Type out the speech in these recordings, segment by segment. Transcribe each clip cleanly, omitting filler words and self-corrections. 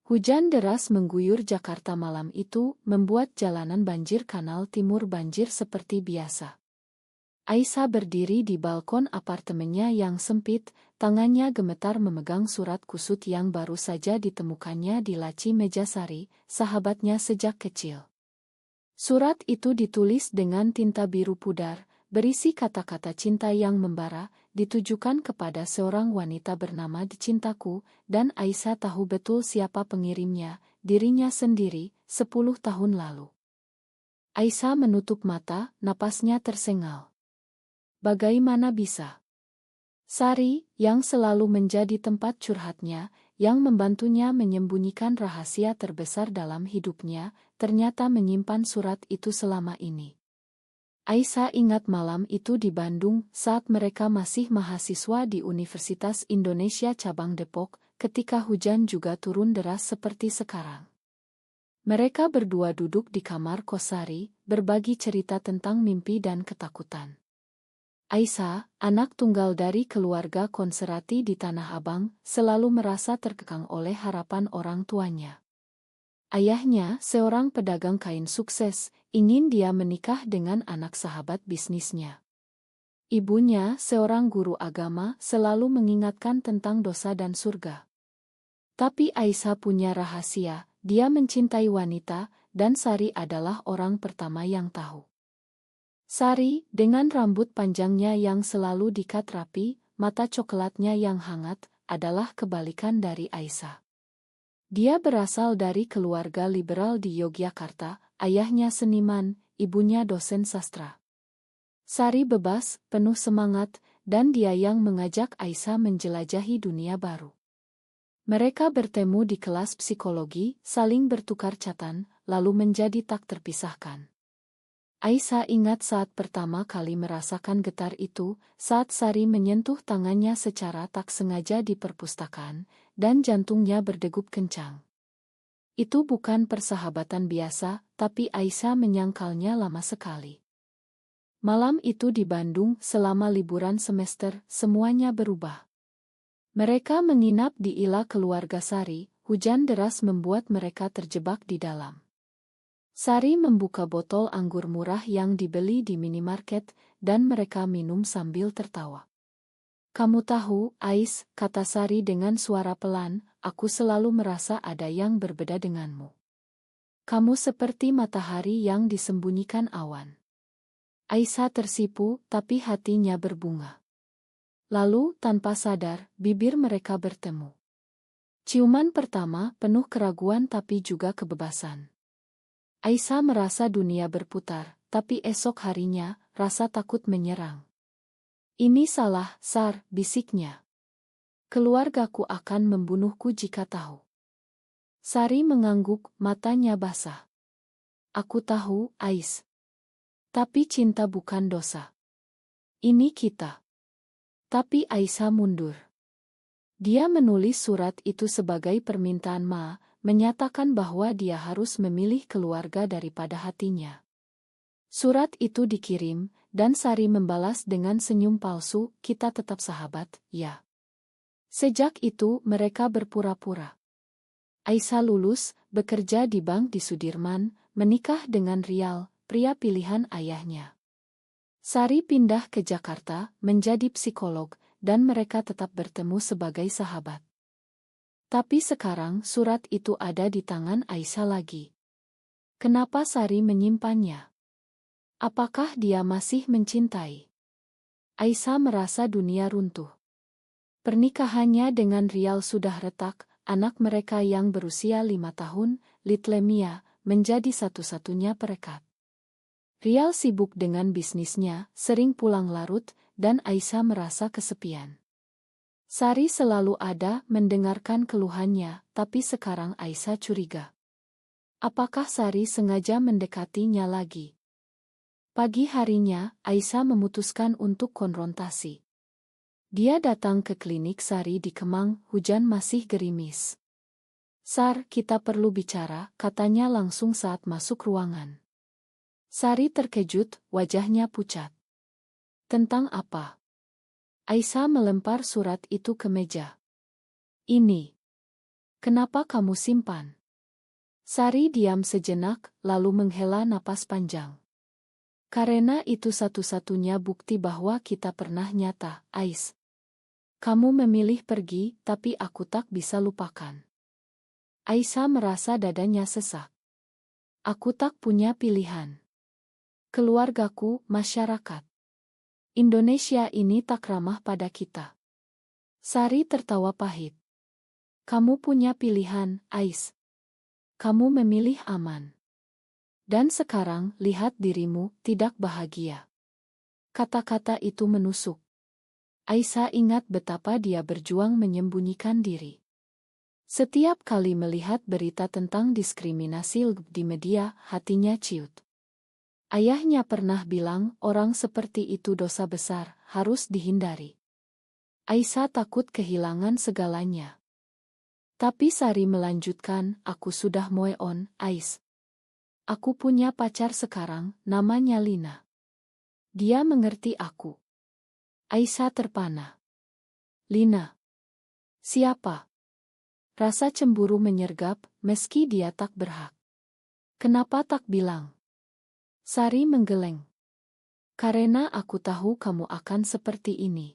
Hujan deras mengguyur Jakarta malam itu, membuat jalanan banjir kanal timur banjir seperti biasa. Aisyah berdiri di balkon apartemennya yang sempit, tangannya gemetar memegang surat kusut yang baru saja ditemukannya di laci meja Sari, sahabatnya sejak kecil. Surat itu ditulis dengan tinta biru pudar, berisi kata-kata cinta yang membara, ditujukan kepada seorang wanita bernama Cintaku, dan Aisyah tahu betul siapa pengirimnya, dirinya sendiri, 10 tahun lalu. Aisyah menutup mata, napasnya tersengal. Bagaimana bisa? Sari, yang selalu menjadi tempat curhatnya, yang membantunya menyembunyikan rahasia terbesar dalam hidupnya, ternyata menyimpan surat itu selama ini. Aisyah ingat malam itu di Bandung saat mereka masih mahasiswa di Universitas Indonesia Cabang Depok, ketika hujan juga turun deras seperti sekarang. Mereka berdua duduk di kamar kos Sari, berbagi cerita tentang mimpi dan ketakutan. Aisyah, anak tunggal dari keluarga konserati di Tanah Abang, selalu merasa terkekang oleh harapan orang tuanya. Ayahnya, seorang pedagang kain sukses, ingin dia menikah dengan anak sahabat bisnisnya. Ibunya, seorang guru agama, selalu mengingatkan tentang dosa dan surga. Tapi Aisyah punya rahasia, dia mencintai wanita, dan Sari adalah orang pertama yang tahu. Sari, dengan rambut panjangnya yang selalu dikat rapi, mata coklatnya yang hangat, adalah kebalikan dari Aisyah. Dia berasal dari keluarga liberal di Yogyakarta, ayahnya seniman, ibunya dosen sastra. Sari bebas, penuh semangat, dan dia yang mengajak Aisyah menjelajahi dunia baru. Mereka bertemu di kelas psikologi, saling bertukar catatan, lalu menjadi tak terpisahkan. Aisyah ingat saat pertama kali merasakan getar itu, saat Sari menyentuh tangannya secara tak sengaja di perpustakaan, dan jantungnya berdegup kencang. Itu bukan persahabatan biasa, tapi Aisyah menyangkalnya lama sekali. Malam itu di Bandung, selama liburan semester, semuanya berubah. Mereka menginap di Ila keluarga Sari, hujan deras membuat mereka terjebak di dalam. Sari membuka botol anggur murah yang dibeli di minimarket, dan mereka minum sambil tertawa. Kamu tahu, Ais, kata Sari dengan suara pelan, aku selalu merasa ada yang berbeda denganmu. Kamu seperti matahari yang disembunyikan awan. Aisyah tersipu, tapi hatinya berbunga. Lalu, tanpa sadar, bibir mereka bertemu. Ciuman pertama penuh keraguan tapi juga kebebasan. Aisyah merasa dunia berputar, tapi esok harinya, rasa takut menyerang. Ini salah, Sar, bisiknya. Keluargaku akan membunuhku jika tahu. Sari mengangguk, matanya basah. Aku tahu, Ais. Tapi cinta bukan dosa. Ini kita. Tapi Aisyah mundur. Dia menulis surat itu sebagai permintaan maaf, menyatakan bahwa dia harus memilih keluarga daripada hatinya. Surat itu dikirim, dan Sari membalas dengan senyum palsu, kita tetap sahabat, ya. Sejak itu mereka berpura-pura. Aisyah lulus, bekerja di bank di Sudirman, menikah dengan Rial, pria pilihan ayahnya. Sari pindah ke Jakarta, menjadi psikolog, dan mereka tetap bertemu sebagai sahabat. Tapi sekarang surat itu ada di tangan Aisyah lagi. Kenapa Sari menyimpannya? Apakah dia masih mencintai? Aisyah merasa dunia runtuh. Pernikahannya dengan Rial sudah retak, anak mereka yang berusia 5 tahun, Litlemia, menjadi satu-satunya perekat. Rial sibuk dengan bisnisnya, sering pulang larut, dan Aisyah merasa kesepian. Sari selalu ada mendengarkan keluhannya, tapi sekarang Aisyah curiga. Apakah Sari sengaja mendekatinya lagi? Pagi harinya, Aisyah memutuskan untuk konfrontasi. Dia datang ke klinik Sari di Kemang, hujan masih gerimis. Sar, kita perlu bicara, katanya langsung saat masuk ruangan. Sari terkejut, wajahnya pucat. Tentang apa? Aisyah melempar surat itu ke meja. Ini. Kenapa kamu simpan? Sari diam sejenak, lalu menghela napas panjang. Karena itu satu-satunya bukti bahwa kita pernah nyata, Ais. Kamu memilih pergi, tapi aku tak bisa lupakan. Aisyah merasa dadanya sesak. Aku tak punya pilihan. Keluargaku, masyarakat Indonesia ini tak ramah pada kita. Sari tertawa pahit. Kamu punya pilihan, Ais. Kamu memilih aman. Dan sekarang, lihat dirimu, tidak bahagia. Kata-kata itu menusuk. Aisyah ingat betapa dia berjuang menyembunyikan diri. Setiap kali melihat berita tentang diskriminasi di media, hatinya ciut. Ayahnya pernah bilang, orang seperti itu dosa besar, harus dihindari. Aisyah takut kehilangan segalanya. Tapi Sari melanjutkan, aku sudah move on, Ais. Aku punya pacar sekarang, namanya Lina. Dia mengerti aku. Aisyah terpana. Lina? Siapa? Rasa cemburu menyergap, meski dia tak berhak. Kenapa tak bilang? Sari menggeleng. Karena aku tahu kamu akan seperti ini.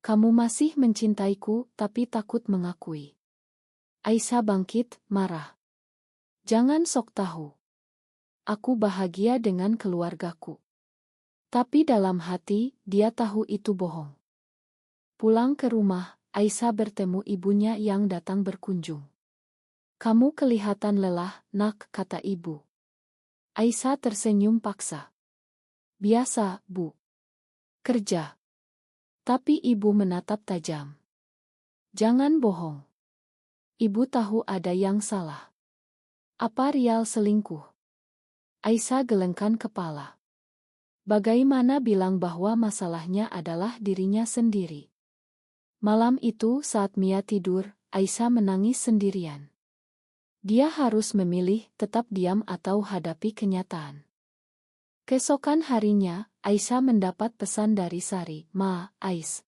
Kamu masih mencintaiku, tapi takut mengakui. Aisyah bangkit, marah. Jangan sok tahu. Aku bahagia dengan keluargaku. Tapi dalam hati, dia tahu itu bohong. Pulang ke rumah, Aisyah bertemu ibunya yang datang berkunjung. Kamu kelihatan lelah, nak, kata ibu. Aisyah tersenyum paksa. Biasa, Bu. Kerja. Tapi ibu menatap tajam. Jangan bohong. Ibu tahu ada yang salah. Apa Rial selingkuh? Aisyah gelengkan kepala. Bagaimana bilang bahwa masalahnya adalah dirinya sendiri? Malam itu saat Mia tidur, Aisyah menangis sendirian. Dia harus memilih tetap diam atau hadapi kenyataan. Keesokan harinya, Aisyah mendapat pesan dari Sari, Ma, Ais.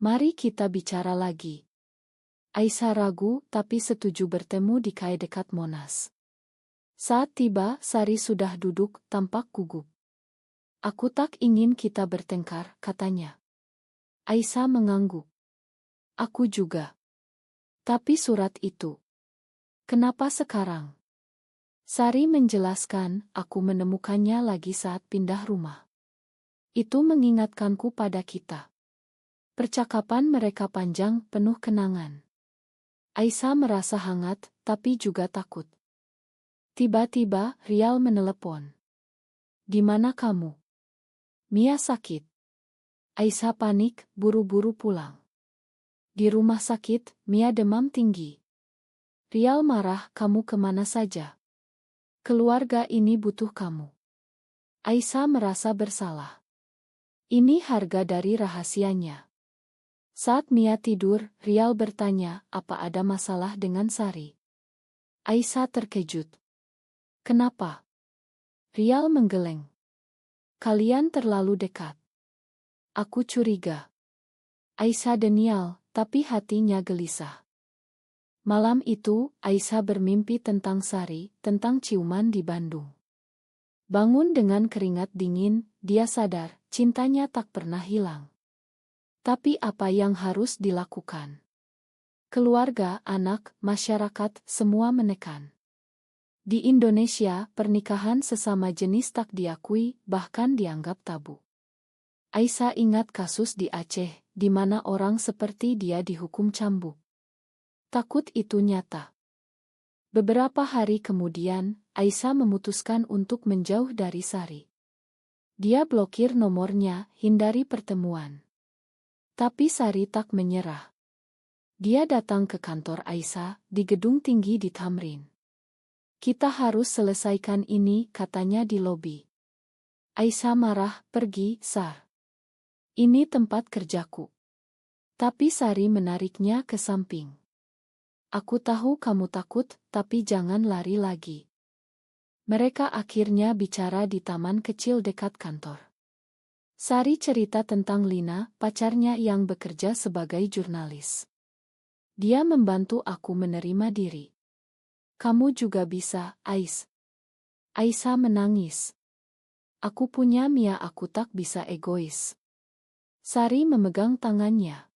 Mari kita bicara lagi. Aisyah ragu tapi setuju bertemu di kai dekat Monas. Saat tiba, Sari sudah duduk, tampak gugup. Aku tak ingin kita bertengkar, katanya. Aisyah mengangguk. Aku juga. Tapi surat itu. Kenapa sekarang? Sari menjelaskan, aku menemukannya lagi saat pindah rumah. Itu mengingatkanku pada kita. Percakapan mereka panjang, penuh kenangan. Aisyah merasa hangat, tapi juga takut. Tiba-tiba, Rial menelepon. Di mana kamu? Mia sakit. Aisyah panik, buru-buru pulang. Di rumah sakit, Mia demam tinggi. Rial marah, kamu kemana saja? Keluarga ini butuh kamu. Aisyah merasa bersalah. Ini harga dari rahasianya. Saat Mia tidur, Rial bertanya, apa ada masalah dengan Sari? Aisyah terkejut. Kenapa? Rial menggeleng. Kalian terlalu dekat. Aku curiga. Aisyah denial, tapi hatinya gelisah. Malam itu, Aisyah bermimpi tentang Sari, tentang ciuman di Bandung. Bangun dengan keringat dingin, dia sadar, cintanya tak pernah hilang. Tapi apa yang harus dilakukan? Keluarga, anak, masyarakat, semua menekan. Di Indonesia, pernikahan sesama jenis tak diakui, bahkan dianggap tabu. Aisyah ingat kasus di Aceh, di mana orang seperti dia dihukum cambuk. Takut itu nyata. Beberapa hari kemudian, Aisyah memutuskan untuk menjauh dari Sari. Dia blokir nomornya, hindari pertemuan. Tapi Sari tak menyerah. Dia datang ke kantor Aisyah, di gedung tinggi di Tamrin. Kita harus selesaikan ini, katanya di lobi. Aisyah marah, pergi, Sar. Ini tempat kerjaku. Tapi Sari menariknya ke samping. Aku tahu kamu takut, tapi jangan lari lagi. Mereka akhirnya bicara di taman kecil dekat kantor. Sari cerita tentang Lina, pacarnya yang bekerja sebagai jurnalis. Dia membantu aku menerima diri. Kamu juga bisa, Ais. Aisyah menangis. Aku punya Mia, aku tak bisa egois. Sari memegang tangannya.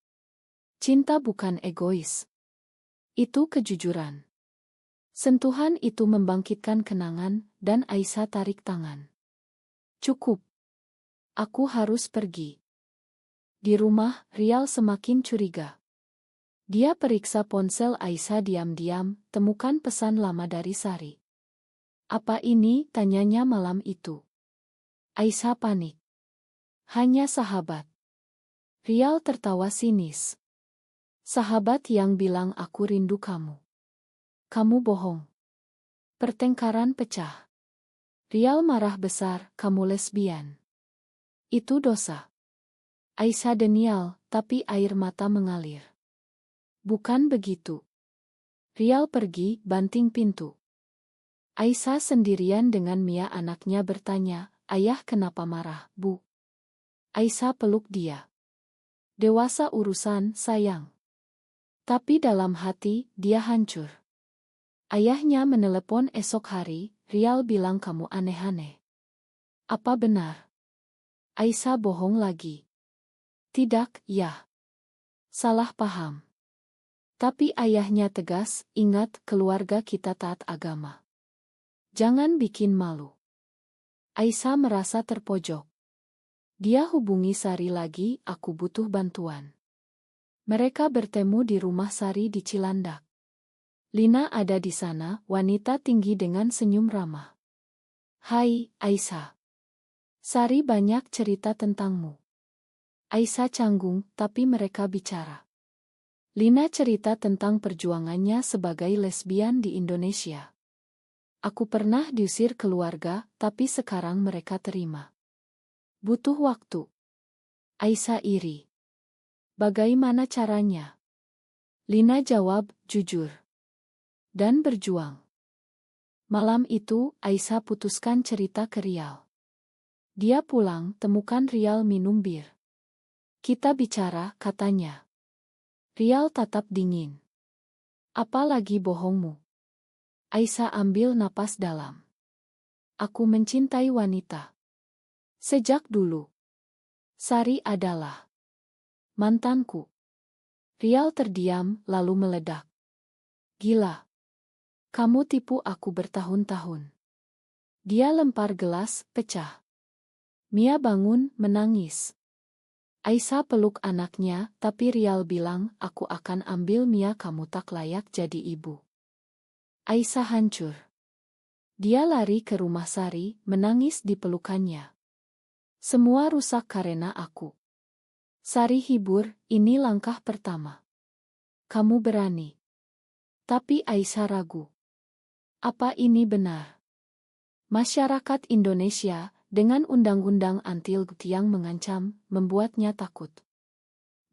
Cinta bukan egois. Itu kejujuran. Sentuhan itu membangkitkan kenangan, dan Aisyah tarik tangan. Cukup. Aku harus pergi. Di rumah, Rial semakin curiga. Dia periksa ponsel Aisyah diam-diam, temukan pesan lama dari Sari. Apa ini? Tanyanya malam itu. Aisyah panik. Hanya sahabat. Rial tertawa sinis. Sahabat yang bilang aku rindu kamu. Kamu bohong. Pertengkaran pecah. Rial marah besar, kamu lesbian. Itu dosa. Aisyah denial, tapi air mata mengalir. Bukan begitu. Rial pergi, banting pintu. Aisyah sendirian dengan Mia anaknya bertanya, ayah kenapa marah, Bu? Aisyah peluk dia. Dewasa urusan, sayang. Tapi dalam hati, dia hancur. Ayahnya menelepon esok hari, Rial bilang kamu aneh-aneh. Apa benar? Aisyah bohong lagi. Tidak, ya. Salah paham. Tapi ayahnya tegas, ingat keluarga kita taat agama. Jangan bikin malu. Aisyah merasa terpojok. Dia hubungi Sari lagi, aku butuh bantuan. Mereka bertemu di rumah Sari di Cilandak. Lina ada di sana, wanita tinggi dengan senyum ramah. Hai, Aisyah. Sari banyak cerita tentangmu. Aisyah canggung, tapi mereka bicara. Lina cerita tentang perjuangannya sebagai lesbian di Indonesia. Aku pernah diusir keluarga, tapi sekarang mereka terima. Butuh waktu. Aisyah iri. Bagaimana caranya? Lina jawab, jujur. Dan berjuang. Malam itu, Aisyah putuskan cerita ke Rial. Dia pulang, temukan Rial minum bir. Kita bicara, katanya. Rial tatap dingin. Apalagi bohongmu? Aisyah ambil napas dalam. Aku mencintai wanita. Sejak dulu. Sari adalah mantanku. Rial terdiam, lalu meledak. Gila. Kamu tipu aku bertahun-tahun. Dia lempar gelas, pecah. Mia bangun, menangis. Aisyah peluk anaknya, tapi Rial bilang, aku akan ambil Mia, kamu tak layak jadi ibu. Aisyah hancur. Dia lari ke rumah Sari, menangis di pelukannya. Semua rusak karena aku. Sari hibur, ini langkah pertama. Kamu berani. Tapi Aisyah ragu. Apa ini benar? Masyarakat Indonesia, dengan undang-undang anti-LGBT yang mengancam, membuatnya takut.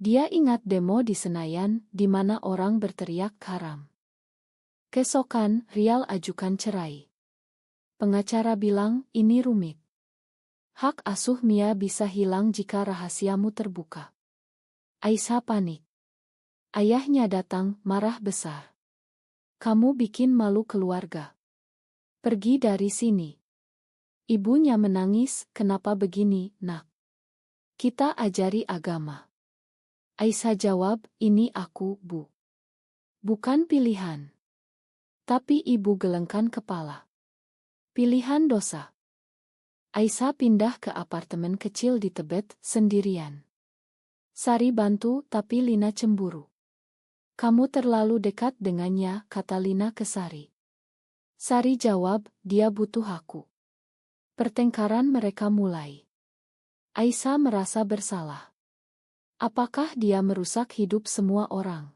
Dia ingat demo di Senayan, di mana orang berteriak haram. Keesokan, Rial ajukan cerai. Pengacara bilang, ini rumit. Hak asuh Mia bisa hilang jika rahasiamu terbuka. Aisyah panik. Ayahnya datang, marah besar. Kamu bikin malu keluarga. Pergi dari sini. Ibunya menangis, kenapa begini, nak? Kita ajari agama. Aisyah jawab, ini aku, Bu. Bukan pilihan. Tapi ibu gelengkan kepala. Pilihan dosa. Aisyah pindah ke apartemen kecil di Tebet, sendirian. Sari bantu, tapi Lina cemburu. Kamu terlalu dekat dengannya, kata Lina ke Sari. Sari jawab, dia butuh aku. Pertengkaran mereka mulai. Aisyah merasa bersalah. Apakah dia merusak hidup semua orang?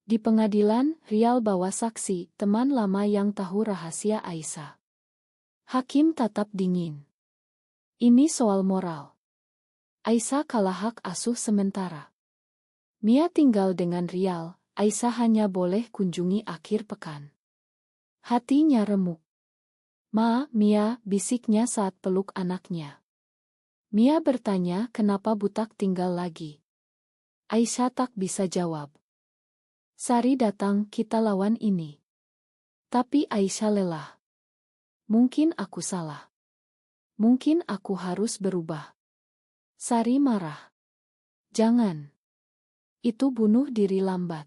Di pengadilan, Rial bawa saksi, teman lama yang tahu rahasia Aisyah. Hakim tatap dingin. Ini soal moral. Aisyah kalah hak asuh sementara. Mia tinggal dengan Rial, Aisyah hanya boleh kunjungi akhir pekan. Hatinya remuk. Ma, Mia, bisiknya saat peluk anaknya. Mia bertanya kenapa Butak tinggal lagi. Aisyah tak bisa jawab. Sari datang, kita lawan ini. Tapi Aisyah lelah. Mungkin aku salah. Mungkin aku harus berubah. Sari marah. Jangan. Itu bunuh diri lambat.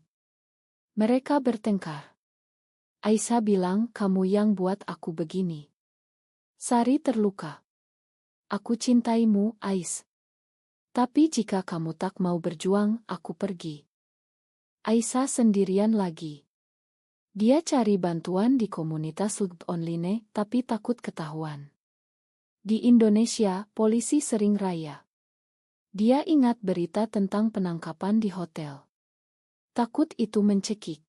Mereka bertengkar. Aisyah bilang, kamu yang buat aku begini. Sari terluka. Aku cintaimu, Ais. Tapi jika kamu tak mau berjuang, aku pergi. Aisyah sendirian lagi. Dia cari bantuan di komunitas LGBTI online, tapi takut ketahuan. Di Indonesia, polisi sering raya. Dia ingat berita tentang penangkapan di hotel. Takut itu mencekik.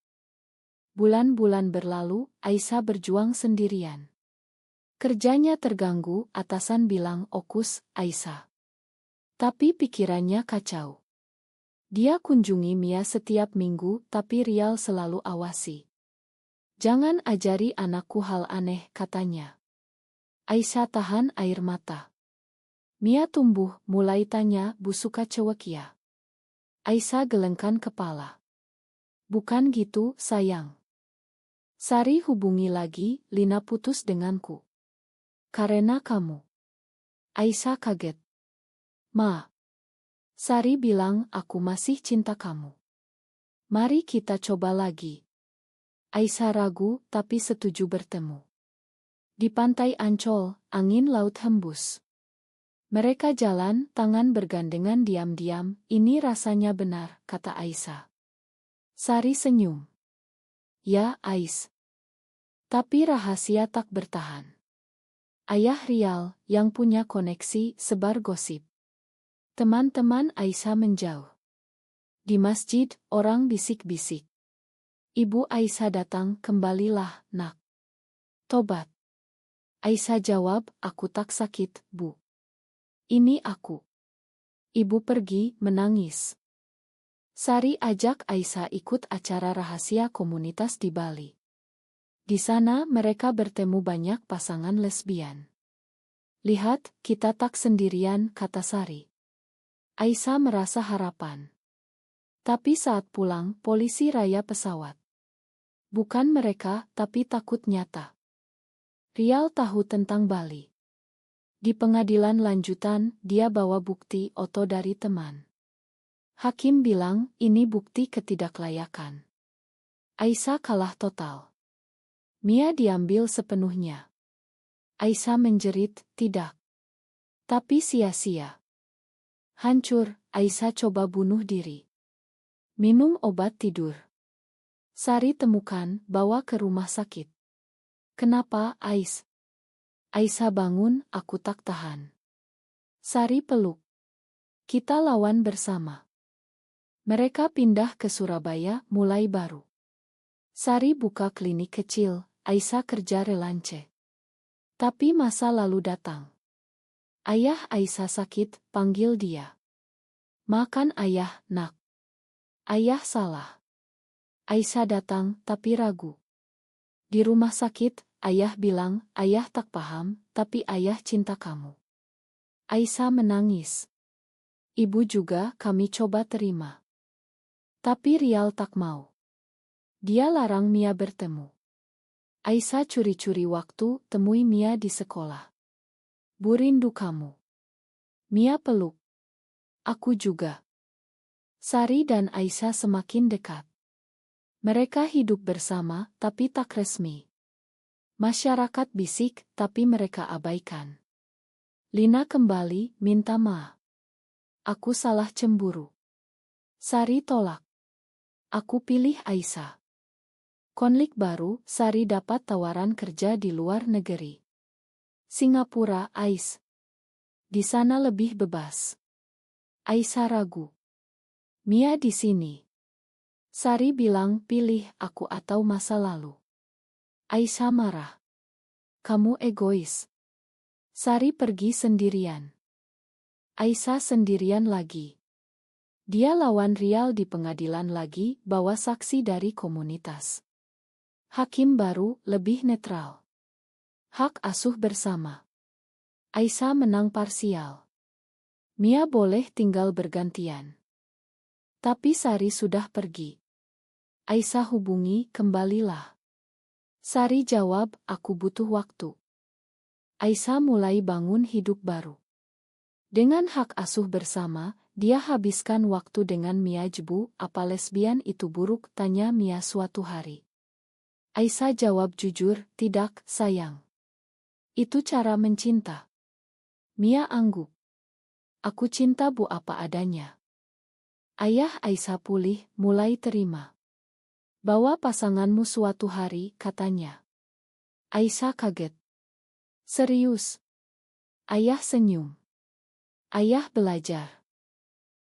Bulan-bulan berlalu, Aisyah berjuang sendirian. Kerjanya terganggu, atasan bilang okus, Aisyah. Tapi pikirannya kacau. Dia kunjungi Mia setiap minggu, tapi Rial selalu awasi. Jangan ajari anakku hal aneh, katanya. Aisyah tahan air mata. Mia tumbuh, mulai tanya, Bu suka cewek ya? Aisyah gelengkan kepala. Bukan gitu, sayang. Sari hubungi lagi, Lina putus denganku. Karena kamu. Aisyah kaget. Ma. Sari bilang, aku masih cinta kamu. Mari kita coba lagi. Aisyah ragu, tapi setuju bertemu. Di pantai Ancol, angin laut hembus. Mereka jalan, tangan bergandengan diam-diam, ini rasanya benar, kata Aisyah. Sari senyum. Ya, Ais. Tapi rahasia tak bertahan. Ayah Rial, yang punya koneksi, sebar gosip. Teman-teman Aisyah menjauh. Di masjid, orang bisik-bisik. Ibu Aisyah datang, kembalilah, nak. Tobat. Aisyah jawab, aku tak sakit, Bu. Ini aku. Ibu pergi, menangis. Sari ajak Aisyah ikut acara rahasia komunitas di Bali. Di sana mereka bertemu banyak pasangan lesbian. Lihat, kita tak sendirian, kata Sari. Aisyah merasa harapan. Tapi saat pulang, polisi raya pesawat. Bukan mereka, tapi takut nyata. Rial tahu tentang Bali. Di pengadilan lanjutan, dia bawa bukti foto dari teman. Hakim bilang, ini bukti ketidaklayakan. Aisyah kalah total. Mia diambil sepenuhnya. Aisyah menjerit, tidak. Tapi sia-sia. Hancur, Aisyah coba bunuh diri. Minum obat tidur. Sari temukan, bawa ke rumah sakit. Kenapa, Ais? Aisyah bangun, aku tak tahan. Sari peluk. Kita lawan bersama. Mereka pindah ke Surabaya, mulai baru. Sari buka klinik kecil, Aisyah kerja relance. Tapi masa lalu datang. Ayah Aisyah sakit, panggil dia. Makan ayah, nak. Ayah salah. Aisyah datang, tapi ragu. Di rumah sakit, ayah bilang, ayah tak paham, tapi ayah cinta kamu. Aisyah menangis. Ibu juga, kami coba terima. Tapi Rial tak mau. Dia larang Mia bertemu. Aisyah curi-curi waktu, temui Mia di sekolah. Bu rindu kamu. Mia peluk. Aku juga. Sari dan Aisyah semakin dekat. Mereka hidup bersama, tapi tak resmi. Masyarakat bisik, tapi mereka abaikan. Lina kembali, minta maaf. Aku salah cemburu. Sari tolak. Aku pilih Aisyah. Konflik baru, Sari dapat tawaran kerja di luar negeri. Singapura, Ais. Di sana lebih bebas. Aisyah ragu. Mia di sini. Sari bilang, pilih aku atau masa lalu. Aisyah marah. Kamu egois. Sari pergi sendirian. Aisyah sendirian lagi. Dia lawan Rial di pengadilan lagi, bawa saksi dari komunitas. Hakim baru, lebih netral. Hak asuh bersama. Aisyah menang parsial. Mia boleh tinggal bergantian. Tapi Sari sudah pergi. Aisyah hubungi, kembalilah. Sari jawab, aku butuh waktu. Aisyah mulai bangun hidup baru. Dengan hak asuh bersama, dia habiskan waktu dengan Mia. Jebu, apa lesbian itu buruk? Tanya Mia suatu hari. Aisyah jawab jujur, tidak, sayang. Itu cara mencinta. Mia angguk. Aku cinta Bu apa adanya. Ayah Aisyah pulih, mulai terima. Bawa pasanganmu suatu hari, katanya. Aisyah kaget. Serius? Ayah senyum. Ayah belajar.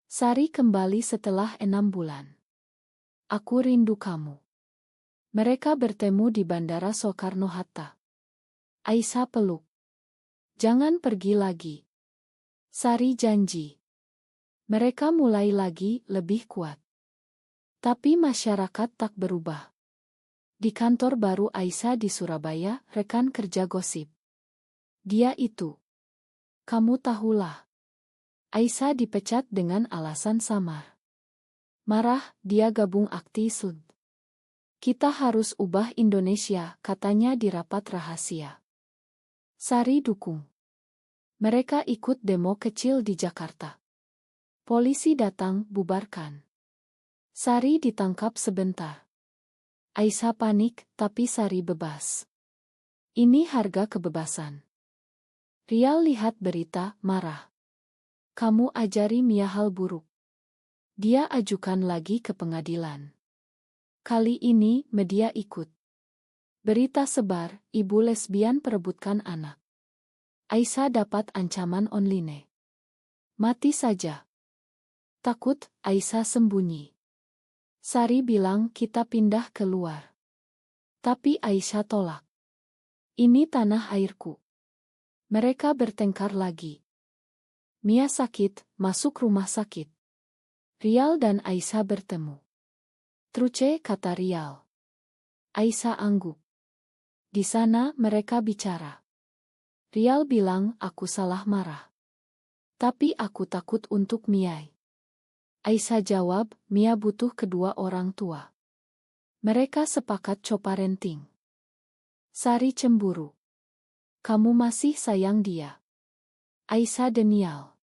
Sari kembali setelah 6 bulan. Aku rindu kamu. Mereka bertemu di Bandara Soekarno-Hatta. Aisyah peluk. Jangan pergi lagi. Sari janji. Mereka mulai lagi, lebih kuat. Tapi masyarakat tak berubah. Di kantor baru Aisyah di Surabaya, rekan kerja gosip. Dia itu. Kamu tahulah. Aisyah dipecat dengan alasan samar. Marah, dia gabung aktif. Kita harus ubah Indonesia, katanya di rapat rahasia. Sari dukung. Mereka ikut demo kecil di Jakarta. Polisi datang, bubarkan. Sari ditangkap sebentar. Aisyah panik, tapi Sari bebas. Ini harga kebebasan. Rial lihat berita, marah. Kamu ajari Mia hal buruk. Dia ajukan lagi ke pengadilan. Kali ini media ikut. Berita sebar, ibu lesbian perebutkan anak. Aisyah dapat ancaman online. Mati saja. Takut, Aisyah sembunyi. Sari bilang kita pindah keluar. Tapi Aisyah tolak. Ini tanah airku. Mereka bertengkar lagi. Mia sakit, masuk rumah sakit. Rial dan Aisyah bertemu. Truce, kata Rial. Aisyah angguk. Di sana mereka bicara. Rial bilang aku salah marah. Tapi aku takut untuk Mia. Aisyah jawab, Mia butuh kedua orang tua. Mereka sepakat co-parenting. Sari cemburu. Kamu masih sayang dia? Aisyah denial.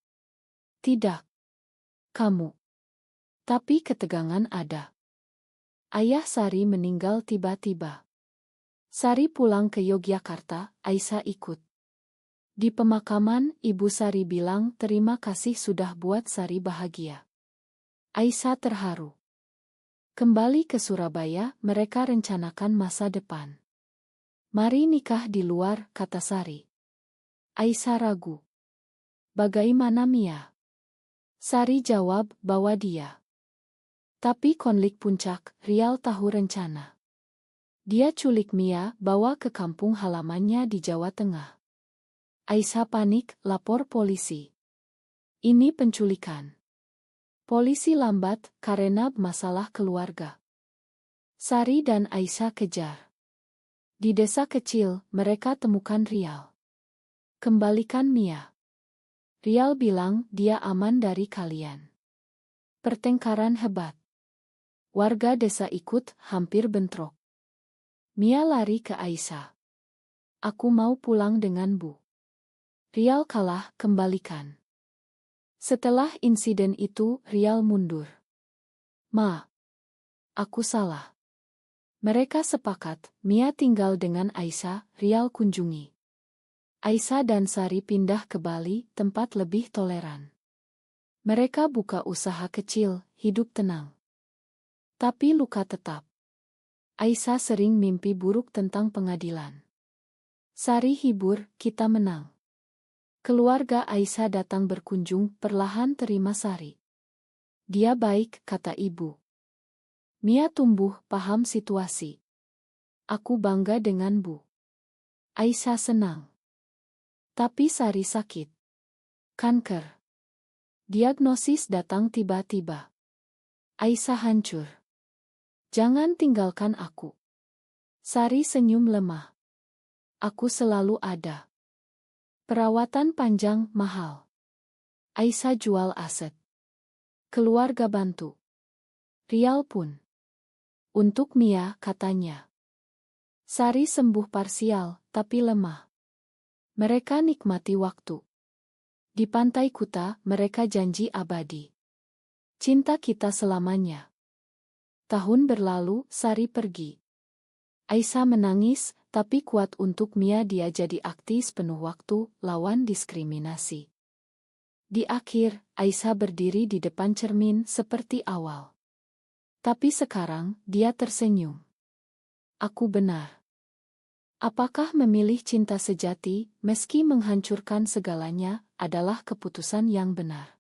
Tidak. Kamu. Tapi ketegangan ada. Ayah Sari meninggal tiba-tiba. Sari pulang ke Yogyakarta, Aisyah ikut. Di pemakaman, Ibu Sari bilang terima kasih sudah buat Sari bahagia. Aisyah terharu. Kembali ke Surabaya, mereka rencanakan masa depan. Mari nikah di luar, kata Sari. Aisyah ragu. Bagaimana Mia? Sari jawab, bawa dia. Tapi konflik puncak, Rial tahu rencana. Dia culik Mia, bawa ke kampung halamannya di Jawa Tengah. Aisyah panik, lapor polisi. Ini penculikan. Polisi lambat karena masalah keluarga. Sari dan Aisyah kejar. Di desa kecil, mereka temukan Rial. Kembalikan Mia. Rial bilang dia aman dari kalian. Pertengkaran hebat. Warga desa ikut, hampir bentrok. Mia lari ke Aisyah. Aku mau pulang dengan Bu. Rial kalah, kembalikan. Setelah insiden itu, Rial mundur. Ma, aku salah. Mereka sepakat, Mia tinggal dengan Aisyah, Rial kunjungi. Aisyah dan Sari pindah ke Bali, tempat lebih toleran. Mereka buka usaha kecil, hidup tenang. Tapi luka tetap. Aisyah sering mimpi buruk tentang pengadilan. Sari hibur, kita menang. Keluarga Aisyah datang berkunjung, perlahan terima Sari. Dia baik, kata ibu. Mia tumbuh, paham situasi. Aku bangga dengan Bu. Aisyah senang. Tapi Sari sakit. Kanker. Diagnosis datang tiba-tiba. Aisyah hancur. Jangan tinggalkan aku. Sari senyum lemah. Aku selalu ada. Perawatan panjang, mahal. Aisyah jual aset. Keluarga bantu. Rial pun. Untuk Mia, katanya. Sari sembuh parsial, tapi lemah. Mereka nikmati waktu. Di pantai Kuta, mereka janji abadi. Cinta kita selamanya. Tahun berlalu, Sari pergi. Aisyah menangis, tapi kuat untuk Mia dia jadi aktivis penuh waktu, lawan diskriminasi. Di akhir, Aisyah berdiri di depan cermin seperti awal. Tapi sekarang, dia tersenyum. Aku benar. Apakah memilih cinta sejati, meski menghancurkan segalanya, adalah keputusan yang benar?